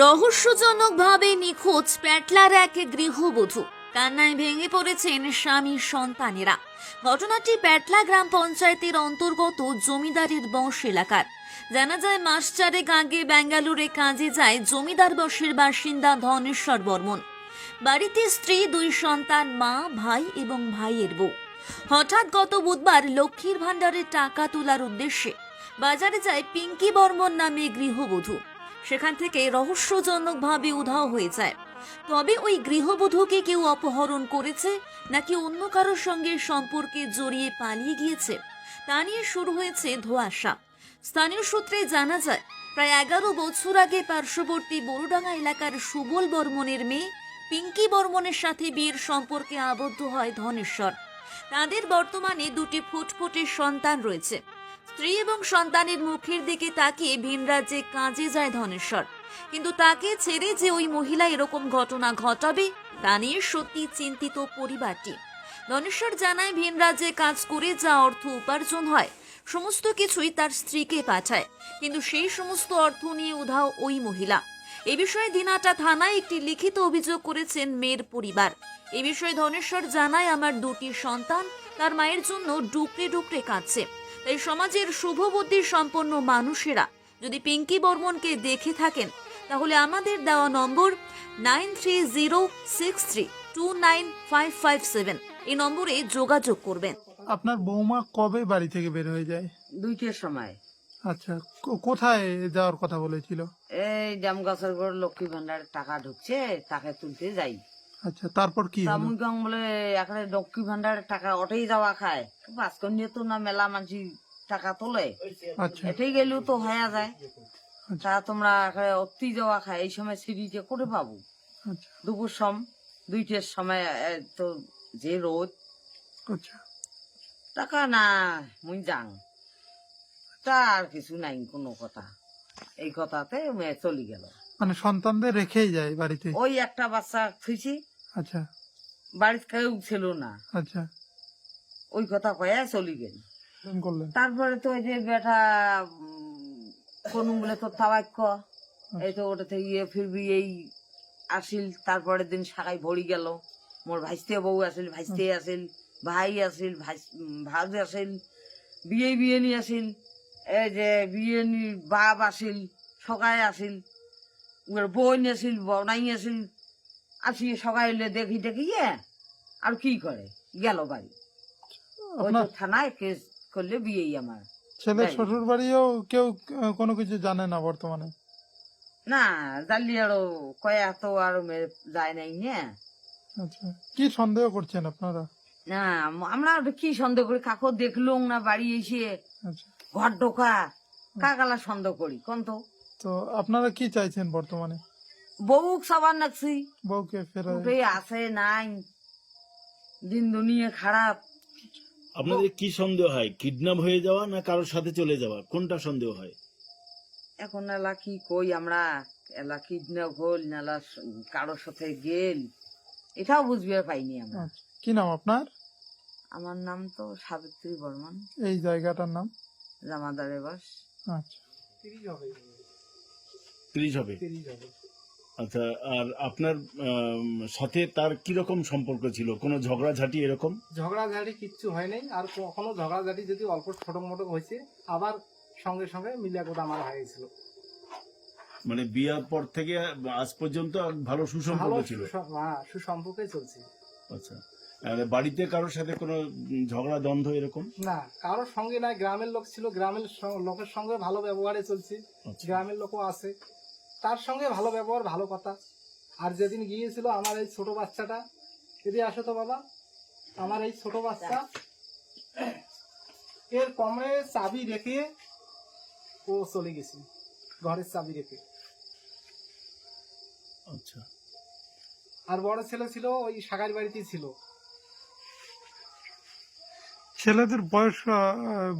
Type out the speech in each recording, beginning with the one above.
রহস্যজনকভাবে নিখোঁজ প্যাটলার এক গৃহবধূ। কান্নায় ভেঙে পড়েছেন স্বামী সন্তানেরা। ঘটনাটি প্যাটলা গ্রাম পঞ্চায়েতের অন্তর্গত জমিদারের বশ এলাকার। জানা যায়, মাস চারেক আগে বেঙ্গালুরে কাজে যায় জমিদার বশের বাসিন্দা ধনেশ্বর বর্মন। বাড়িতে স্ত্রী, দুই সন্তান, মা, ভাই এবং ভাইয়ের বউ। হঠাৎ গত বুধবার লক্ষ্মীর ভাণ্ডারের টাকা তোলার উদ্দেশ্যে বাজারে যায় পিঙ্কি বর্মন নামে গৃহবধূ। সেখান থেকে রহস্যজনকভাবে উধাও হয়ে যায়। তবে ওই গৃহবধূকে কেউ অপহরণ করেছে নাকি অন্য কারোর সঙ্গে সম্পর্কে জড়িয়ে পালিয়ে গিয়েছে, তা নিয়ে শুরু হয়েছে ধোঁয়াশা। স্থানীয় সূত্রে জানা যায়, প্রায় 11 বছর আগে পার্শ্ববর্তী বড়ডাঙ্গা এলাকার সুবল বর্মনের মেয়ে পিঙ্কি বর্মনের সাথে বিয়ের সম্পর্কে আবদ্ধ হয় ধনেশ্বর। তাদের বর্তমানে দুটি ফুটফুটে সন্তান রয়েছে। স্ত্রী এবং সন্তানের মুখের দিকে তাকিয়ে ভিন রাজ্যে কাজে যায় ধনেশ্বর। কিন্তু তাকে ছেড়ে যে ওই মহিলা এরকম ঘটনা ঘটাবে, তা নিয়ে সত্যি চিন্তিত পরিবারটি। ধনেশ্বর জানায়, ভিন রাজ্যে কাজ করে যা অর্থ উপার্জন হয় সমস্ত কিছুই তার স্ত্রীকে পাঠায়, কিন্তু সেই সমস্ত অর্থ নিয়ে উধাও ওই মহিলা। এ বিষয়ে দিনাটা থানায় একটি লিখিত অভিযোগ করেছেন মেয়ের পরিবার। এ বিষয়ে ধনেশ্বর জানায়, আমার দুটি সন্তান তার মায়ের জন্য ডুকরে ডুকরে কাঁদছে। তাই সমাজের শুভবুদ্ধি সম্পন্ন মানুষেরা যদি পিঙ্কি বর্মনকে দেখে থাকেন, তাহলে আমাদের দেওয়া নম্বর 9306329557 এই নম্বরে যোগাযোগ করবেন। আপনার বৌমা কবে বাড়ি থেকে বের হয়ে যায়? 2টার সময়। আচ্ছা, কোথায় যাওয়ার কথা বলেছিল? এই জামগাছের ঘর লক্ষ্মী ভান্ডারের টাকা ঢুকছে, তাকে তুলতে যাই। আচ্ছা, তারপর কি হলো? তামুগাং বলে এখানে লক্ষ্মী ভান্ডারের টাকা ওটাই যাওয়া খায়। বাসকন নিয়ে তো না মেলা মাঝি টাকা তোলে, আচ্ছা এটাই গেলেও তো হয়ে যায়। আচ্ছা তা তোমরা অতি যাওয়া খায়, এই সময় সিঁড়িতে করে পাবো? আচ্ছা দুপুর 2টার সময় তো যে রোদ, আচ্ছা টাকা না মুই যাং, তার কিছু নাই কোনো কথা। এই কথাতে মেয়ে চলে গেল। মানে সন্তানদের রেখেই যায় বাড়িতে? ওই একটা বাচ্চা খুঁজি, আচ্ছা বাড়িতে কেউ ছিল না, আচ্ছা, ওই কথা কয়ে চলে গেল। ফোন করলেন? তারপরে তো ওই যে বেটা কোন বলে তো তাবাক্য, এই তো ওটা থেকে ফিরবি এই আসিল। তারপরে দিন সাকাই ভরি গেল, মোর ভাইস্তে বউ আসিল, ভাইস্তে আসিল, ভাই আসিল, ভাজ আসিল, বিয়ে নি আসিল, এই যে বিয়ে নি বাপ আসিল, সকায় আসিল, বোন আসিল, বনাই আসিল। আসি সকাই দেখি আর কি করে গেল বাড়ি। ওই তো থানায় কেস করলে বিয়েই আমার। ছেলে শ্বশুর বাড়িও কেউ কোনো কিছু জানে না বর্তমানে? না জানলি আরো কয়া তো আরো যায় নাই না। আচ্ছা, কি সন্দেহ করছেন আপনারা? না আমরা কি সন্দেহ করি? কাকো দেখলুম না বাড়ি এসে আচ্ছা, ঘর ঢোকা, কাকালা সন্দেহ করি কোন তো? তো আপনারা কি চাইছেন বর্তমানে? বউ সবার নাকছি, বউকে ফেরায়? উঠে আসে নাই, দিন দুনিয়া খারাপ। আপনাদের কি সন্দেহ হয়? কিডন্যাপ হয়ে যাওয়া না কারোর সাথে চলে যাওয়া, কোনটা সন্দেহ হয়? এখন এলা কি কই আমরা, এলা কিডন্যাপ হল না কারোর সাথে গেল, এটাও বুঝবে পাইনি আমরা। আচ্ছা, কি নাম আপনার? আমার নাম তো সাবিত্রী বর্মন, এই জায়গাটার নাম? জামাদারে বাস। আচ্ছা, 30 হবে। আচ্ছা, আর আপনার সাথে তার কিরকম সম্পর্ক ছিল? কোনো ঝগড়াঝাটি এরকম? ঝগড়াঝাটি কিচ্ছু হয় নাই। আর কখনো ঝগড়াঝাটি যদি অল্প ছোট মোটো হয়েছে, আবার সঙ্গে সঙ্গে মিলিয়া কথা আমার হয়ে গেছিল। মানে বিয়ার পর থেকে আজ পর্যন্ত ভালো সুসম্পর্ক ছিল? সুসম্পর্কে চলছে। আচ্ছা, আর বাড়িতে কারোর সাথে কোনো ঝগড়া দ্বন্দ্ব এরকম? না, কারোর সঙ্গে না। গ্রামের লোক ছিল, গ্রামের লোকের সঙ্গে ভালো ব্যবহারে চলছে। আচ্ছা। গ্রামের লোকও আছে, তার সঙ্গে ভালো ব্যবহার, ভালো কথা। আর যেদিন গিয়েছিল আমার এই ছোট বাচ্চাটা, যদি আসো তো বাবা, আমার এই ছোট বাচ্চা এর কমরে চাবি রেখে ও চলে গেছে, ঘরের চাবি রেখে। আচ্ছা, আর বড় ছেলে ছিল ওই সাগার বাড়িতেই ছিল। ছেলেদের বয়স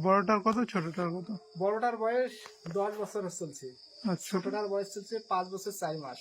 বড়টার কত, ছোটটার কত? বড়টার বয়স 10 বছর চলছে, আচ্ছা, ছোটটার বয়স চলছে 5 বছর 4 মাস।